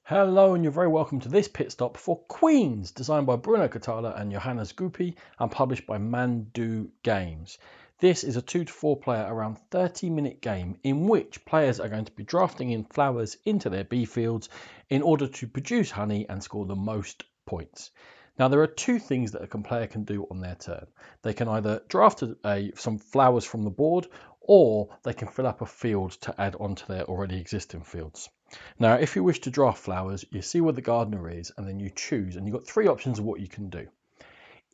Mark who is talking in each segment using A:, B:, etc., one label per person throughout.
A: Hello and you're very welcome to this pit stop for Queenz, designed by Bruno, Cathala and Johannes Goupy and published by Mandoo games. This is a 2 to 4 player around 30-minute game in which players are going to be drafting in flowers into their bee fields in order to produce honey and score the most points. Now there are two things that a player can do on their turn. They can either draft some flowers from the board, or they can fill up a field to add onto their already existing fields. Now, if you wish to draft flowers, you see where the gardener is and then you choose, and you've got three options of what you can do.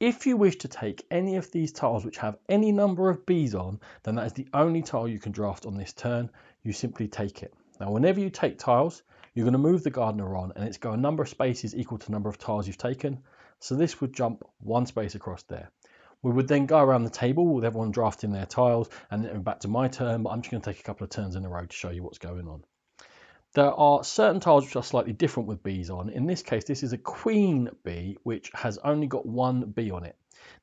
A: If you wish to take any of these tiles which have any number of bees on, then that is the only tile you can draft on this turn. You simply take it. Now, whenever you take tiles, you're going to move the gardener on and it's got a number of spaces equal to the number of tiles you've taken. So this would jump one space across there. We would then go around the table with everyone drafting their tiles and then back to my turn, but I'm just going to take a couple of turns in a row to show you what's going on. There are certain tiles which are slightly different with bees on. In this case, this is a queen bee, which has only got one bee on it.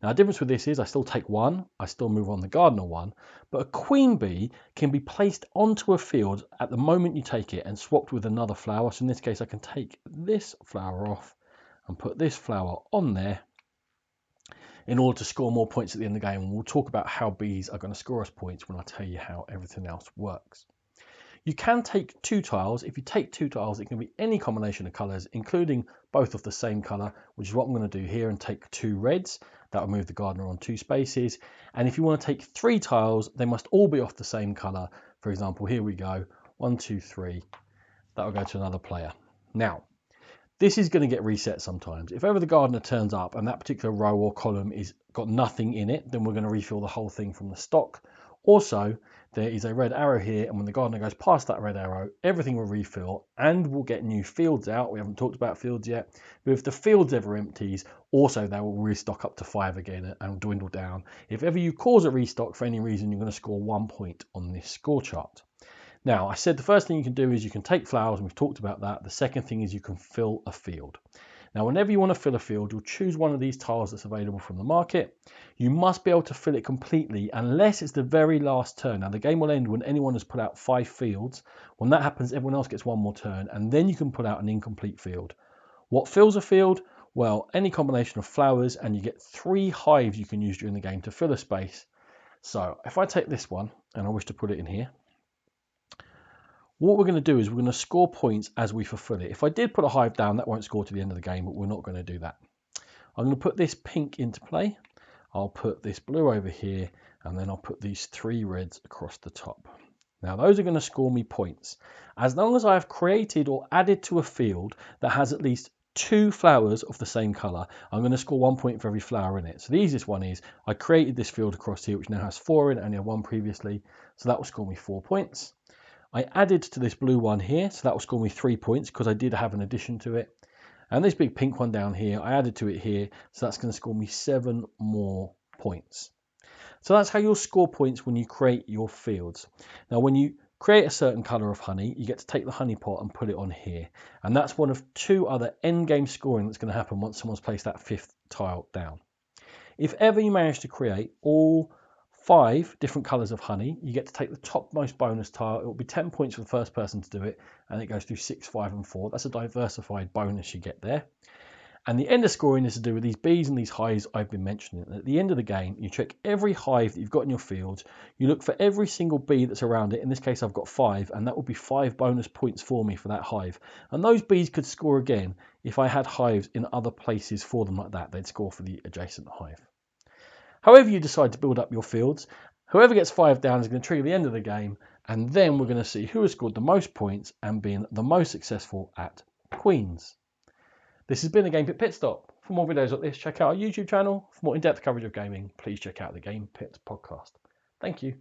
A: Now, the difference with this is I still take one, I still move on the gardener one, but a queen bee can be placed onto a field at the moment you take it and swapped with another flower. So in this case, I can take this flower off and put this flower on there in order to score more points at the end of the game. And we'll talk about how bees are going to score us points when I tell you how everything else works. You can take two tiles. If you take two tiles, it can be any combination of colours, including both of the same colour, which is what I'm going to do here, and take two reds. That will move the gardener on two spaces. And if you want to take three tiles, they must all be off the same colour. For example, here we go, 1, 2, 3. That will go to another player. Now, this is going to get reset sometimes. If ever the gardener turns up and that particular row or column is got nothing in it, then we're going to refill the whole thing from the stock. Also, there is a red arrow here, and when the gardener goes past that red arrow, everything will refill and we'll get new fields out. We haven't talked about fields yet, but if the fields ever empties, also they will restock up to 5 again and dwindle down. If ever you cause a restock for any reason, you're going to score 1 point on this score chart. Now, I said the first thing you can do is you can take flowers, and we've talked about that. The second thing is you can fill a field. Now, whenever you want to fill a field, you'll choose one of these tiles that's available from the market. You must be able to fill it completely unless it's the very last turn. Now, the game will end when anyone has put out 5 fields. When that happens, everyone else gets one more turn, and then you can put out an incomplete field. What fills a field? Well, any combination of flowers, and you get 3 hives you can use during the game to fill a space. So if I take this one and I wish to put it in here, what we're going to do is we're going to score points as we fulfill it. If I did put a hive down, that won't score to the end of the game, but we're not going to do that. I'm going to put this pink into play. I'll put this blue over here, and then I'll put these 3 reds across the top. Now, those are going to score me points. As long as I have created or added to a field that has at least 2 flowers of the same colour, I'm going to score 1 point for every flower in it. So the easiest one is I created this field across here, which now has 4 in it, only had 1 previously. So that will score me 4 points. I added to this blue one here, so that will score me 3 points because I did have an addition to it. And this big pink one down here, I added to it here, so that's going to score me 7 more points. So that's how you'll score points when you create your fields. Now, when you create a certain colour of honey, you get to take the honey pot and put it on here. And that's one of 2 other end game scoring that's going to happen once someone's placed that 5th tile down. If ever you manage to create all 5 different colours of honey, you get to take the topmost bonus tile. It will be 10 points for the first person to do it, and it goes through 6, 5 and 4. That's a diversified bonus you get there. And the end of scoring is to do with these bees and these hives I've been mentioning. At the end of the game, you check every hive that you've got in your fields. You look for every single bee that's around it. In this case, I've got 5, and that will be 5 bonus points for me for that hive. And those bees could score again if I had hives in other places for them like that. They'd score for the adjacent hive. However you decide to build up your fields, whoever gets 5 down is going to trigger the end of the game, and then we're going to see who has scored the most points and been the most successful at Queenz. This has been a Game Pit Stop. For more videos like this, check out our YouTube channel. For more in-depth coverage of gaming, please check out the Game Pit podcast. Thank you.